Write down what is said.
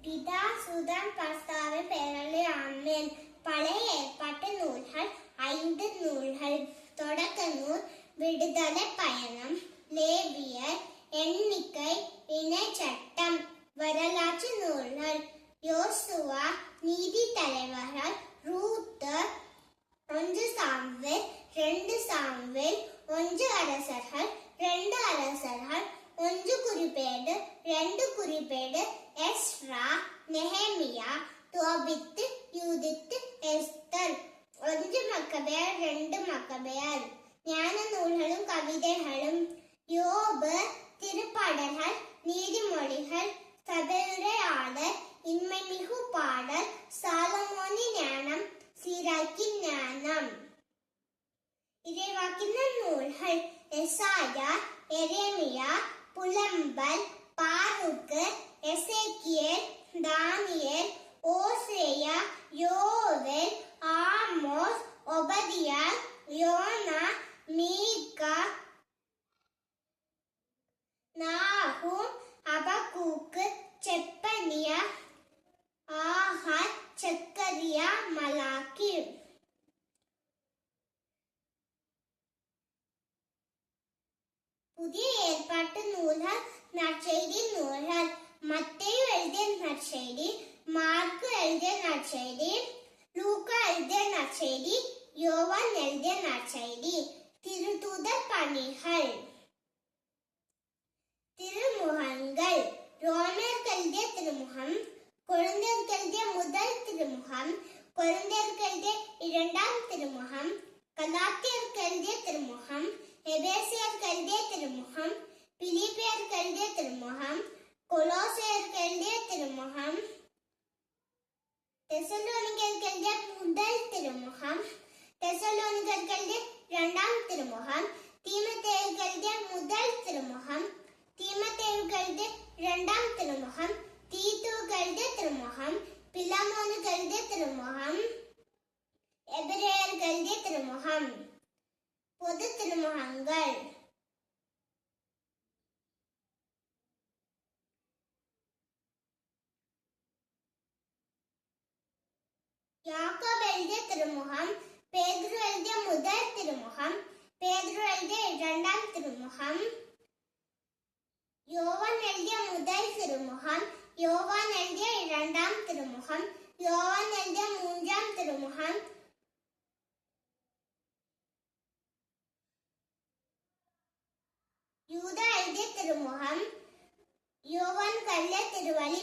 பிதா சுதன் பரிசுத்த பெயராலே ஆமென். பழைய ஏற்பாட்டு நூல்கள் 5 நூல்கள். தொடக்க நூல், விடுதலை பயணம், லேவியர், எண்ணிக்கை, இணைச்சட்டம். வரலாற்று நூல்கள், யோசுவா, நீதி தலைவர்கள், ரூத், 1 சாமுவேல், 2 சாமுவேல், 1 அரசர்கள், 2 அரசர்கள், 1 குறிப்பேடு, 2 குறிப்பேடு, எஸ்ரா, நெஹேமியா, தோபித்து, யூதித்து, எஸ்தர். 1 மக்கபேயர், 2 மக்கபேயர். ஞான நூல்களும் கவிதைகளும், யோபு, திருப்பாடல்கள், நீதிமொழிகள், சபையுரையாடல், இன்மைமிகு பாடல், சாலமோனின் ஞானம், சீராக்கின் ஞானம். இறைவாக்கின நூல்கள், எசாயா, எரேமியா, புலம்பல், பாருக்கு, எசேக்கியேல், தானியேல், ஓசேயா, யோவேல், ஆமோஸ், ஒபதியா, யோனா, மீகா, நாகூம், அபக்கூக்கு, செப்பனியா, ஆகார், செக்கரியா, மலாக்கி. புதிய ஏற்பாட்டு நூல்கள், நற்செய்தி நூல்கள். மத்தேயு எழுதிய நற்செய்தி, மார்க்கு எழுதிய நற்செய்தி, லூக்கா எழுதிய நற்செய்தி, யோவான் எழுதிய நற்செய்தி. திருத்தூதர் பணிகள். திருமுகங்கள். ரோமருக்கு எழுதிய திருமுகம், கொரிந்தியருக்கு எழுதிய முதல் திருமுகம், கொரிந்தியருக்கு எழுதிய 2ஆம் திருமுகம், கலாத்தியருக்கு எழுதிய திருமுகம், எபேசியருக்கு எழுதிய திருமுகம், பிலிப்பியருக்கு எழுதிய திருமுகம், கொலோசியருக்கு எழுதிய திருமுகம், தெசலோனிக்கருக்கு எழுதிய முதல் திருமுகம், தெசலோனிக்கருக்கு எழுதிய 2ஆம் திருமுகம், தீமோத்தேயுவுக்கு எழுதிய முதல் திருமுகம், தீமோத்தேயுவுக்கு எழுதிய 2ஆம் திருமுகம், தீத்துவுக்கு எழுதிய திருமுகம், பிலமோனுக்கு எழுதிய திருமுகம், எபிரேயருக்கு எழுதிய திருமுகம். பொது திருமுகங்கள். யாக்கோபு எழுதிய திருமுகம், பேதுரு எழுதிய முதல் திருமுகம், பேதுரு எழுதிய 2ஆம் திருமுகம், யோவான் எழுதிய முதல் திருமுகம், யோவான் எழுதிய 2ஆம் திருமுகம், யோவான் எழுதிய 3ஆம் திருமுகம், யூதா எழுதிய திருமுகம், யோவான் கல்ல திருவழி.